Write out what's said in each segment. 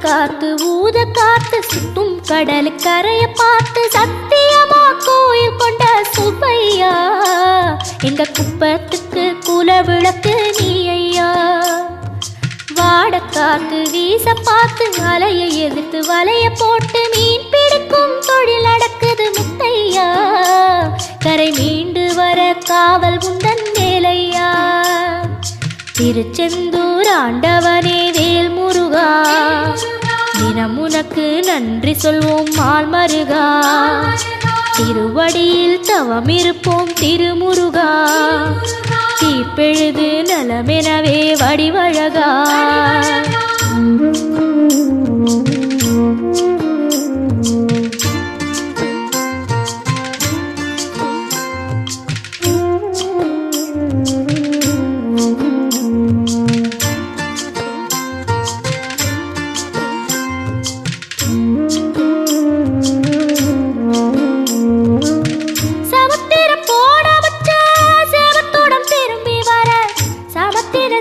காத்து ஊத காத்து சுத்தும் கடல் கரைய பார்த்து சத்தியமா கோயில் கொண்ட சுப்பையா எங்க குப்பத்துக்கு குல விளக்கு நீ ஐயா. வாட காத்து வீச பார்த்து அலையை எதிர்த்து வலைய போட்டு மீன் பிடிக்கும் தொழில் நடக்குது முத்தையா. கரை மீண்டு வர காவல் உந்தன் வேலையா. திருச்செந்தூர் ஆண்டவனே வேல் முருகா தினம் உனக்கு நன்றி சொல்வோம் மால் மருகா. திருவடியில் தவம் இருப்போம் திருமுருகா. தீப்பெழுது நலமெனவே வடிவழகா.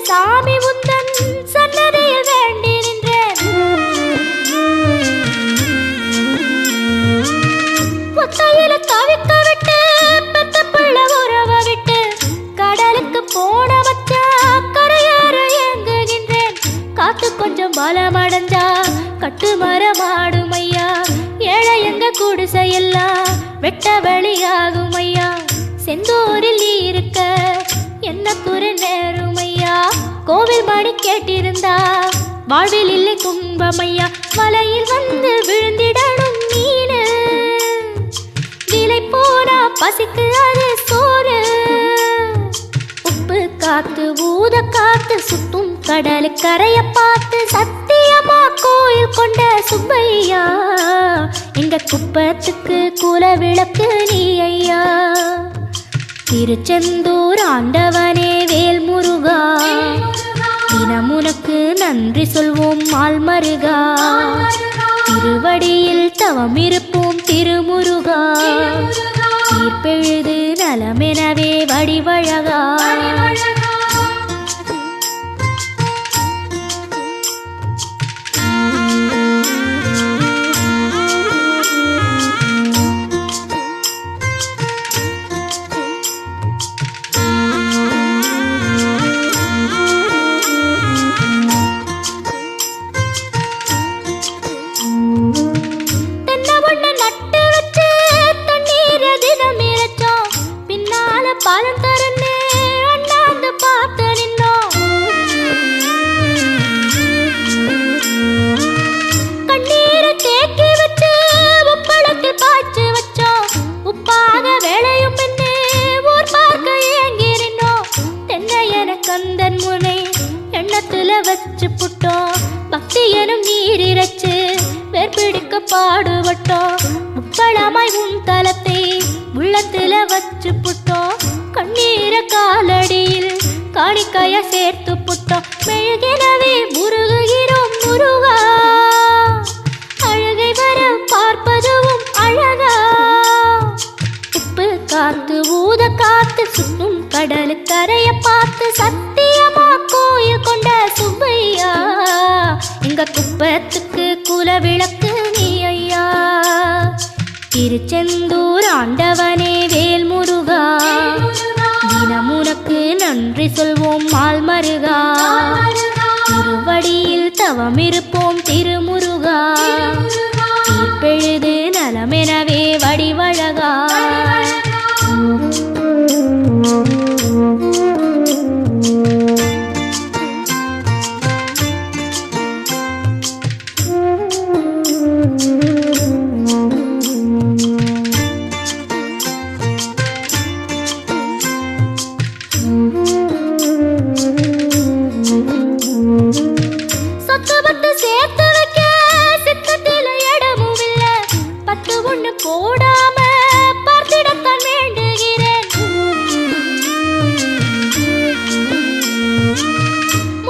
சாமி உந்தன் சன்னதியில் வேண்டி நின்றேன். ஒத்தையில தவிக்க விட்டு பெத்த பிள்ளை உறவ விட்டு கடலுக்கு போன வச்சா கரையேற ஏங்குகின்றேன். காத்து கொஞ்சம் பலமடைஞ்சா கட்டு மரமாடும் ஐயா. ஏழை எங்க குடிசையெல்லாம் வெட்ட வெளியாகும் ஐயா. செந்தூரில் நீ இருக்க என்ன குறை நேரும் ஐயா. கோவில் மணி கேட்டிருந்தா வாழ்வில் இல்லை துன்பமையா. வலையில் வந்து விழுந்திடணும் மீனு விலை போனா பசிக்கு அது சோறு. உப்பு காத்து ஊத காத்து சுத்தும் கடல் கரைய பார்த்து சத்தியமா கோயில் கொண்ட சுப்பையா எங்க குப்பத்துக்கு குல விளக்கு நீ ஐயா. திருச்செந்தூர் ஆண்டவனே வேல் முருகா தினம் உனக்கு நன்றி சொல்வோம் மால் மருகா. திருவடியில் தவம் இருப்போம் திருமுருகா. தீர்ப்பெழுது நலமெனவே வடிவழகா. பாலம் தரனே அண்ணாந்து பார்த்து நின்னோம். கண்ணீரை தேக்கி வச்சு உப்பளத்தில் பாய்ச்சி வச்சோம். உப்பாக வேலையும் பின்னே ஊர் பார்க்க ஏங்கி நின்னோம். தென்னை என கந்தன் முனை எண்ணத்துல வச்சு புட்டோம். பக்தி எனும் நீர் இறைச்சு வேர்பிடிக்க பாடுபட்டோம். உப்பளமாய் உன் தலத்தை உள்ளத்துல வச்சு புட்டோம். கண்ணீர காலடியில் காணிக்கைய சேர்த்து புட்டோம். மெழுகினவே முருகுகிறோம் முருகா. அழகை வர பார்ப்பதுவும் அழகா. உப்பு காத்து ஊத காத்து சுத்தும் கடல் கரைய பார்த்து சத்தியமா கோயில் கொண்ட சுப்பையா எங்க குப்பத்துக்கு குல விளக்கு நீ ஐயா. திருச்செந்தூர் ஆண்டவனே வேல் முருகா தினம் உனக்கு நன்றி சொல்வோம் மால் மருகா. திருவடியில் தவம் இருப்போம் திருமுருகா. தீர்ப்பெழுது நலமெனவே வடிவழகா.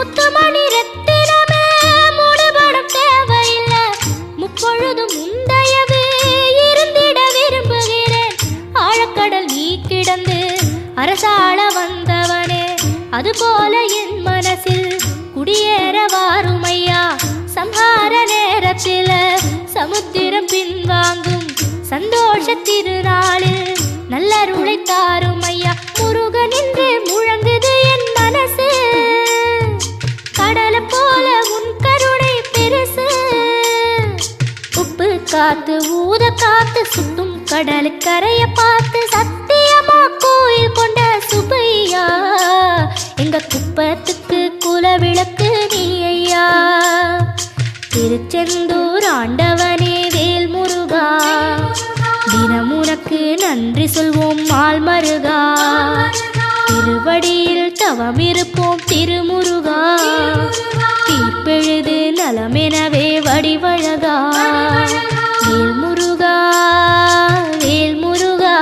முத்துமணி ரத்தினமே மூடுபடம் தேவையில்லை, முப்பொழுதும் முந்தையவே இருந்திட விரும்புகிறேன். ஆழக்கடல் நீ கிடந்து அரசாள வந்தவனே, அதுபோல என் மனசில் குடியேற வாருமையா. சம்ஹார நேரத்தில் சமுத்திரம் பின்வாங்கும் சந்தோஷ திருநாளில் நல்லருளை தாரும் ஐயா. முருகன் என்று முழங்குது என் மனசு, கடலை போல உன் கருணை பெருசு. உப்பு காத்து ஊத காத்து சுத்தும் கடலுக்கரைய பார்த்து சத்தியமா கோயில் கொண்ட சுப்பையா. எங்க குப்பத்துக்கு குலவிளக்கு நீ ஐயா. திருச்செந்தூர் ஆண்டவனே வேல் முருகா, தினம் உனக்கு நன்றி சொல்வோம் மால் மருகா. திருவடியில் தவம் இருப்போம் திருமுருகா, தீர்ப்பெழுது நலமெனவே வடிவழகா. வேல் முருகா வேல் முருகா.